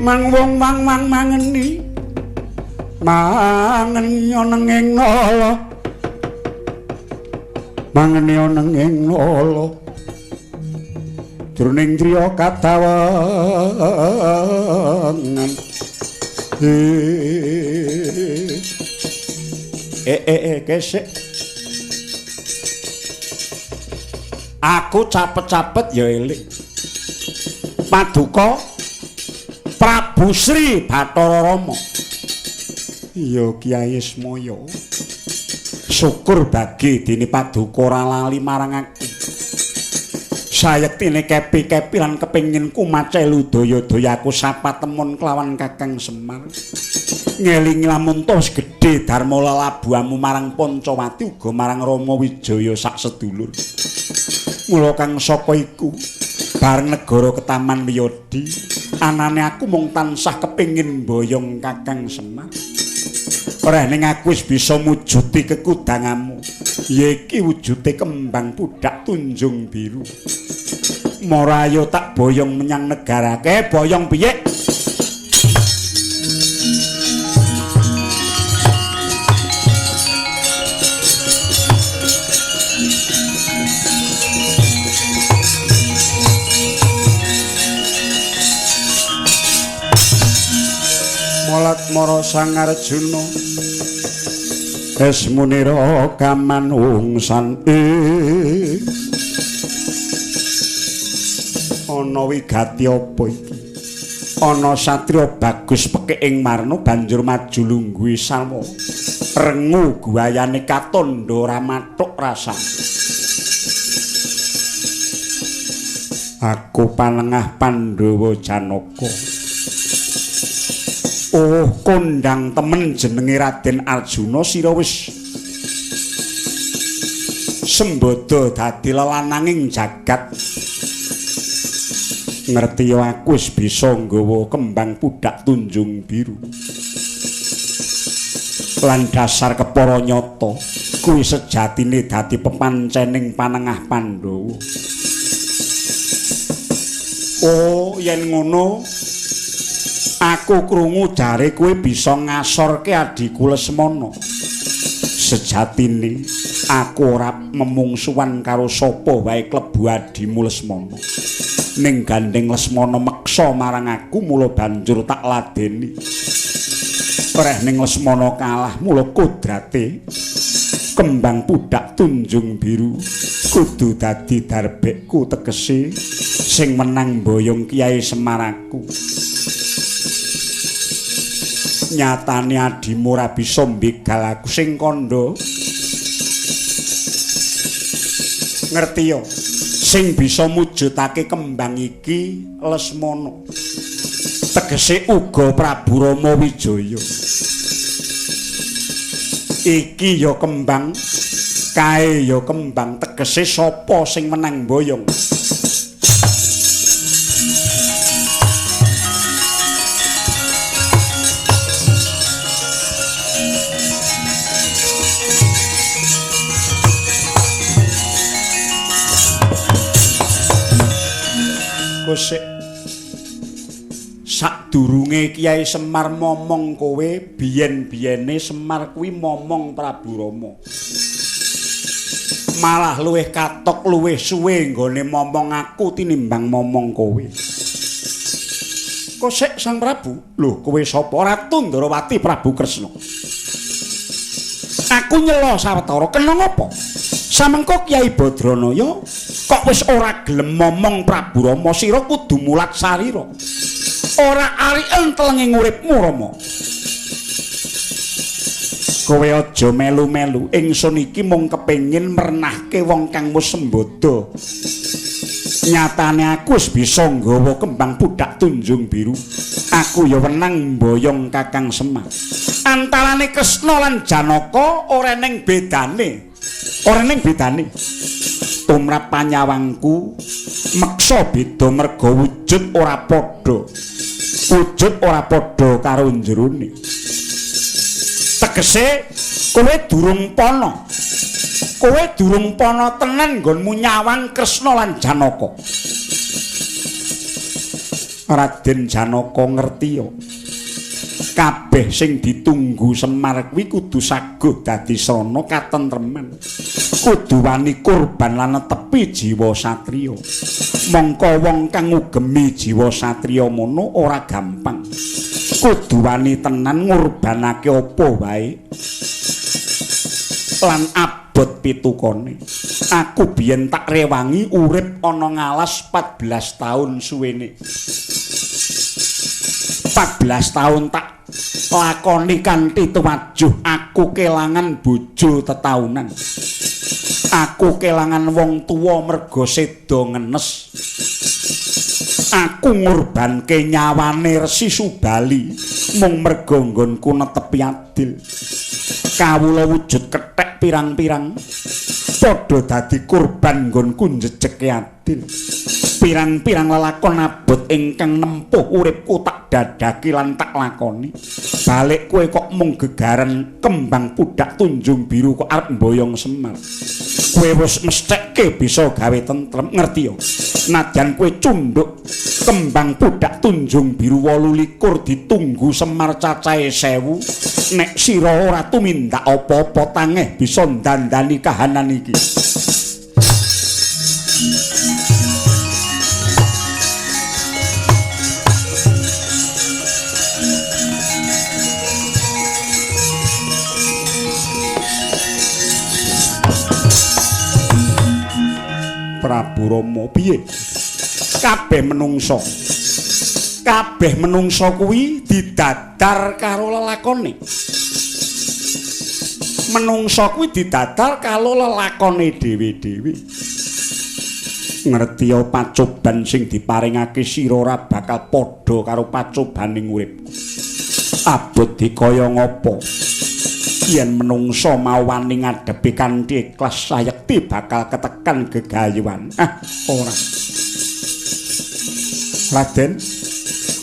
B: mang wong mangeni mangen neng nolo mangen neng nolo jroning triya katawangan kesek aku capet-capet ya eling Paduka Prabu Sri Bathara Rama iya Kyai Semaya syukur bagi dene Paduka ora lali marang aku sayektine kepi-kepi lan kepenginku macelu daya-daya aku sapa temun kelawan Kakang Semar ngelingi lamun tos gedhe Darma lelabuhamu marang Pancawati uga marang Rama Wijaya sak sedulur mula kang saka iku bareng negara ketaman Wiyadi anane aku mung tansah kepengin mboyong Kakang Semar ora ning aku wis bisa mujuti kekudanganmu ya iki wujude kembang pudak tunjung biru morayo tak boyong menyang negara ke boyong piye molat mara Sang Arjuna esmunira kamanungsan ana wigati apa iki ana satriya bagus pekeing marna banjur maju lungguhe salwa rengu guayane katandha ora mathuk rasane aku panengah Pandhawa Janaka oh kondang temen jenenge Raden Arjuna sira wis sembodo dadi lelananging jagat ngerti aku wis bisa nggawa kembang pudak tunjung biru lan dasar kepara nyata kuwi sejatine dadi pepancening panengah Pandhawa oh yen ngono aku krungu jare kowe bisa ngasorke adhiku Lesmana sejatine aku ora memungsuhan karo sapa wae klebu adimu Lesmana ning gandeng Lesmana meksa marang aku mula banjur tak ladeni ora ning Lesmana kalah mula kodrate kembang pudak tunjung biru kudu dadi darbekku tegese sing menang boyong Kyai Semar aku nyatane adimu ora bisa mbegal aku sing kandha ngerti yo sing bisa mujudake kembang iki Lesmana tegese uga Prabu Rama Wijaya iki yo kembang kae yo kembang tegese sapa sing menang boyong Kosek sadurunge Kyai Semar momong kowe biyen-biyene Semar kuwi momong Prabu Rama malah luwih katok luwih suwe nggone momong aku tinimbang momong kowe Kosek Sang Prabu lho kowe sapa Ratu Ndarawati Prabu Kresna aku nyela sawetara kena ngopo samengko Kyai Badranaya kok wis ora gelem momong Prabu Rama sira kudu mulat sarira ora ariken telenging uripmu Rama kowe aja melu-melu ingsun iki mung kepengin mernahke wong kang wis sembodo nyatane aku wis bisa nggawa kembang pudak tunjung biru aku ya wenang mboyong Kakang Semar antarane Kresna lan Janaka ora ning bedane tumrap panyawangku meksa beda merga wujud ora padha karo jerone tegese kowe durung pana tenan nggonmu nyawang Kresna lan Janaka Raden Janaka ngertiya kabeh sing ditunggu Semar kuwi kudu saguh dadi srana katentreman kudu wani kurban lan netepi jiwa satriya mangka wong kang ngugemi jiwa satriya mono ora gampang kudu wani tenan ngurbanake apa wae lan abot pitukone aku biyen tak rewangi urip ana ngalas 14 taun suwene 14 taun tak lakoni kanthi tuwajuh aku kelangan bojo tetaunan aku kelangan wong tuwa merga seda ngenes aku ngurbanke nyawane Resi Subali mung merga nggonku netepi adil kawula wujud kethek pirang-pirang padha dadi kurban nggonku njejeke adil pirang-pirang lelakon abot ingkang nempuh uripku tak dadaki lan tak lakoni balik kowe kok mung gegaran kembang pudak tunjung biru kok arep mboyong Semar kowe wis mestekke bisa gawe tentrem ngerti yo najan kowe cunduk kembang pudak tunjung biru 28 ditunggu Semar cacahe 1000 nek sira ora tumindak apa-apa tangeh bisa ndandani kahanan iki Prabu Rama piye kabeh menungso kuwi didadar karo lelakone menungso kuwi didadar karo lelakone dhewe-dhewe ngerti ya pacoban sing diparingake sira ora bakal padha karo pacobaning uripku abot dikaya ngapa yen menungso mau wani ngadepi kanthi ikhlas sayekti bakal ketekan gegayuhan ora Raden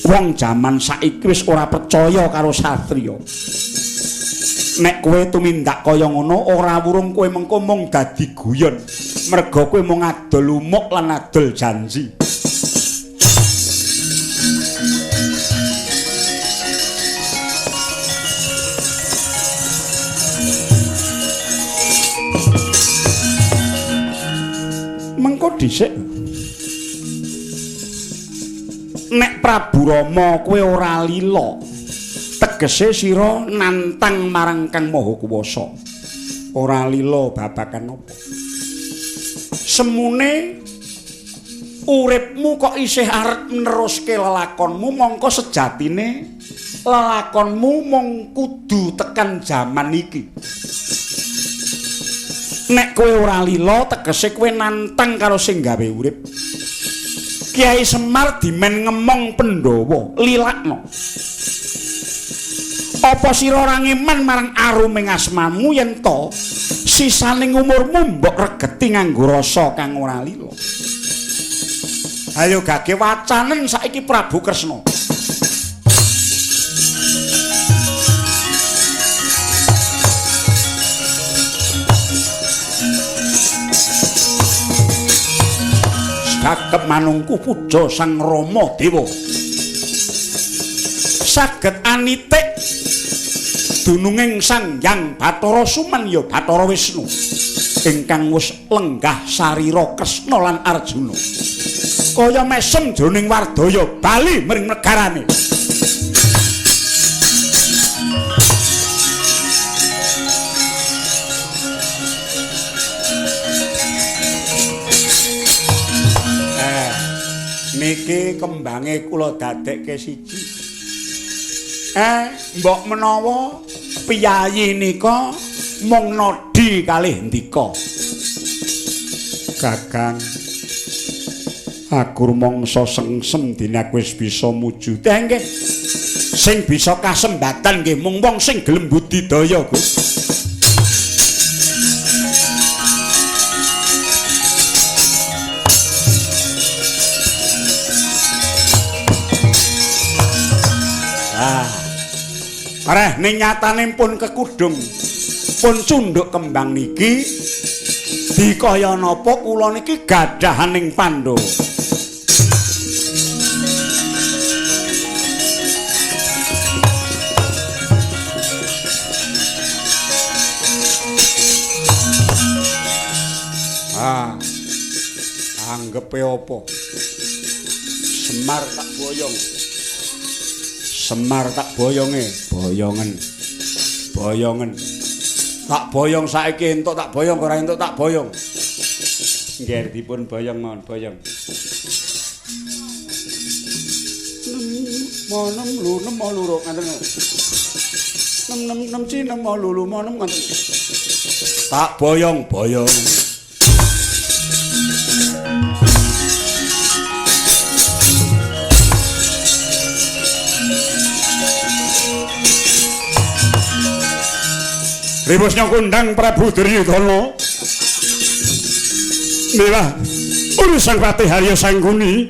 B: wong jaman saiki wis ora percaya karo satriya nek kowe tumindak kaya ngono ora wurung kowe mengko mung dadi guyon merga kowe mung adol umuk lan adol janji mengko dhisik nek Prabu Rama kowe ora lila tegese sira nantang marang Kang Maha Kuwasa ora lila babagan apa semune uripmu kok isih arep neruske lelakonmu mongko sejatine lelakonmu mung kudu tekan jaman iki nek kowe ora lila tegese kowe nantang karo sing gawe urip Kiai Semar dimen ngemong Pandhawa lilakno apa sira ora ngeman marang aruming asmamu yen to sisaning umurmu mbok regeti nganggo rasa kang ora lila ayo gage wacanen saiki Prabu Kresna saged manungku puja Sang Rama Dewa saged anitik dununging Sang Hyang Bathara Sumanya Bathara Wisnu ingkang wis lenggah sarira Kresna lan Arjuna kaya mesem jroning wardaya bali mring negarane niki kembange kula dadekke siji mbok menawa piyayi nika mung nodi kalih ndika Kakang aku rumangsa sengsem dene aku wis bisa mujud nggih sing bisa kasembatan nggih mung wong sing gelem budidaya Gus Areh ning nyatane pun kekudung pun cunduk kembang niki dikaya napa kula niki gadahaning Pandhawa Anggepe apa? Semar tak boyong. Semar tak boyonge, boyongen. Boyongen. Tak boyong saiki entuk tak boyong ora entuk tak boyong. Nggih dipun boyong mawon, boyong. Monem lu nemo luru ngaten. Nem cinem lulu monem ngaten. Tak boyong, boyong. Ribusnya kundang Prabu Duryudana. Nila urusan Patih Harya Sangguni.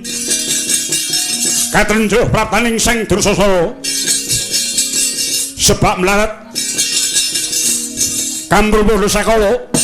B: Katrenjuh prataning Sang Dursasana. Sebab melarat Kamrubodo Sakala.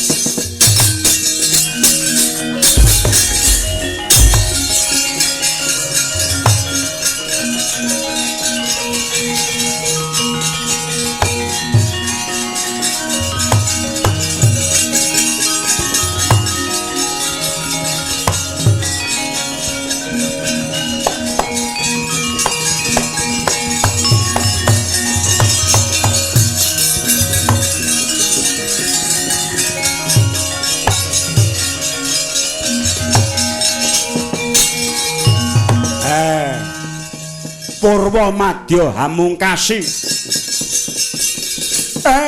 B: Purwa Madya Hamungkasi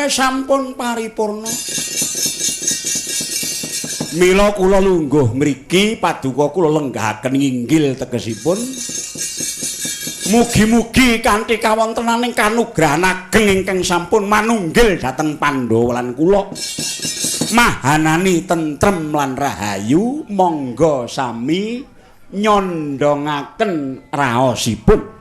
B: sampun paripurna. Mila kula lungguh mriki paduka kula lenggahaken nginggil tegesipun. Mugi-mugi kanthi kawontenaning kanugrahan ageng ingkang sampun manunggil dhateng Pandhawa lan kula mahanani tentrem lan rahayu, monggo sami nyondongaken raosipun.